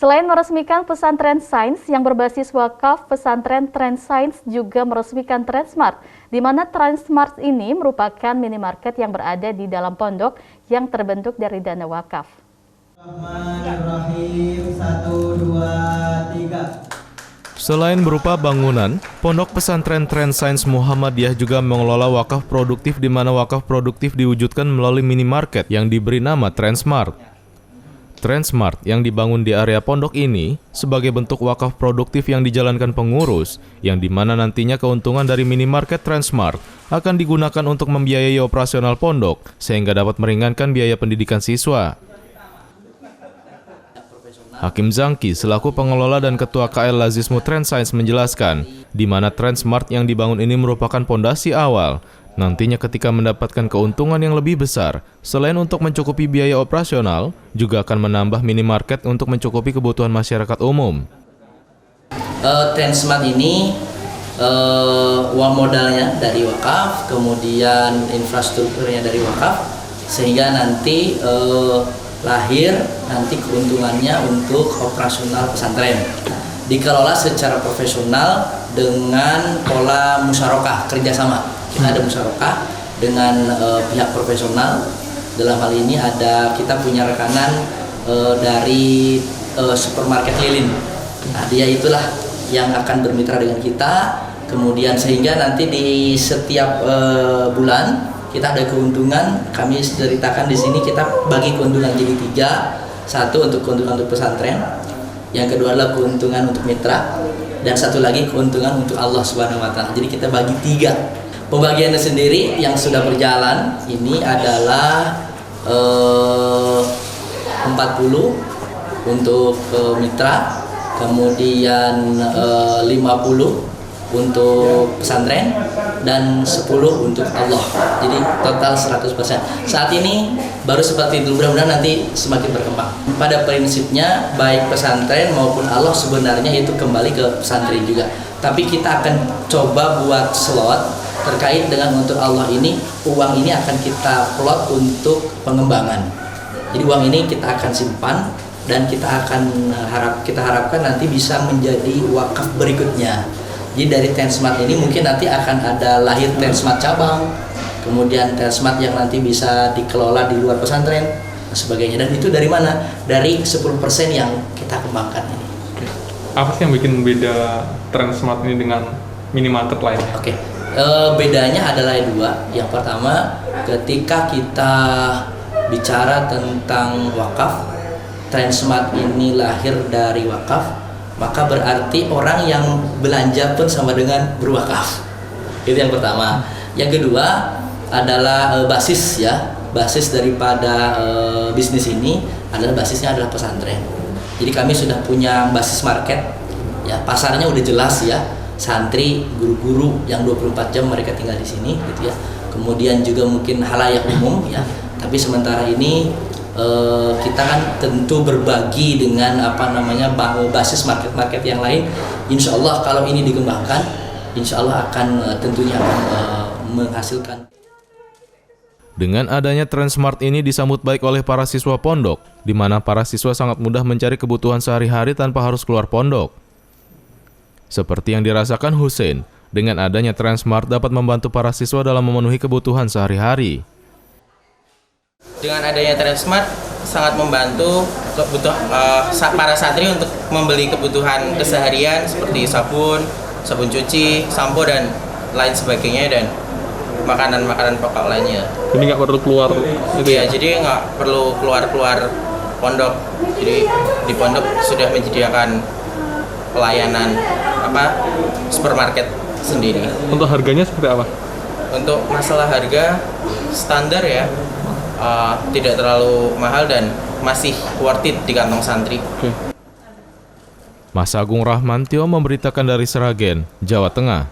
Selain meresmikan pesantren sains yang berbasis wakaf, pesantren Trans-Sains juga meresmikan Transmart, di mana Transmart ini merupakan minimarket yang berada di dalam pondok yang terbentuk dari dana wakaf. Selain berupa bangunan, Pondok Pesantren Trans-Sains Muhammadiyah juga mengelola wakaf produktif di mana wakaf produktif diwujudkan melalui minimarket yang diberi nama Transmart. Transmart yang dibangun di area pondok ini sebagai bentuk wakaf produktif yang dijalankan pengurus, yang dimana nantinya keuntungan dari minimarket Transmart akan digunakan untuk membiayai operasional pondok sehingga dapat meringankan biaya pendidikan siswa. Hakim Zangki selaku pengelola dan ketua KL Lazismu Trans-Sains menjelaskan, di mana Transmart yang dibangun ini merupakan pondasi awal. Nantinya ketika mendapatkan keuntungan yang lebih besar, selain untuk mencukupi biaya operasional, juga akan menambah minimarket untuk mencukupi kebutuhan masyarakat umum. Transmart ini uang modalnya dari wakaf, kemudian infrastrukturnya dari wakaf, sehingga nanti lahir nanti keuntungannya untuk operasional pesantren. Dikelola secara profesional dengan pola musyarakah kerjasama. Kita ada musyarakah dengan pihak profesional. Dalam hal ini kita punya rekanan dari supermarket lilin. Nah, dia itulah yang akan bermitra dengan kita. Kemudian sehingga nanti di setiap bulan kita ada keuntungan. Kami ceritakan di sini kita bagi keuntungan jadi 3. Satu untuk keuntungan untuk pesantren, yang kedua adalah keuntungan untuk mitra, dan satu lagi keuntungan untuk Allah Subhanahu Wa Taala. Jadi kita bagi 3. Pembagiannya sendiri yang sudah berjalan ini adalah 40 untuk mitra, kemudian 50 untuk pesantren, dan 10 untuk Allah. Jadi total 100%. Saat ini baru seperti itu, mudah-mudahan nanti semakin berkembang. Pada prinsipnya baik pesantren maupun Allah sebenarnya itu kembali ke pesantren juga. Tapi kita akan coba buat slot terkait dengan untuk Allah ini, uang ini akan kita plot untuk pengembangan. Jadi uang ini kita akan simpan dan kita harapkan nanti bisa menjadi wakaf berikutnya. Jadi dari Transmart ini mungkin nanti akan ada lahir Transmart cabang, kemudian Transmart yang nanti bisa dikelola di luar pesantren dan sebagainya. Dan itu dari mana? Dari 10% yang kita kembangkan ini. Apa sih yang bikin beda Transmart ini dengan minimarket lainnya? Bedanya adalah 2. Yang pertama, ketika kita bicara tentang wakaf, Transmart ini lahir dari wakaf, maka berarti orang yang belanja pun sama dengan berwakaf. Itu yang pertama. Yang kedua adalah basis daripada bisnis ini basisnya adalah pesantren. Jadi kami sudah punya basis market, ya, pasarnya udah jelas ya. Santri, guru-guru yang 24 jam mereka tinggal di sini gitu ya. Kemudian juga mungkin halayak umum ya. Tapi sementara ini kita kan tentu berbagi dengan basis market-market yang lain. Insya Allah kalau ini dikembangkan, insya Allah tentunya akan menghasilkan. Dengan adanya Transmart ini disambut baik oleh para siswa pondok, di mana para siswa sangat mudah mencari kebutuhan sehari-hari tanpa harus keluar pondok. Seperti yang dirasakan Hussein, dengan adanya Transmart dapat membantu para siswa dalam memenuhi kebutuhan sehari-hari. Dengan adanya Transmart sangat membantu para santri untuk membeli kebutuhan keseharian seperti sabun cuci, sampo, dan lain sebagainya, dan makanan-makanan pokok lainnya. Ini nggak perlu keluar? Iya, jadi nggak perlu keluar pondok. Jadi di pondok sudah menyediakan pelayanan supermarket sendiri. Untuk harganya seperti apa? Untuk masalah harga standar ya, tidak terlalu mahal dan masih worth it di kantong santri. Mas Agung Rahmantio memberitakan dari Seragen, Jawa Tengah.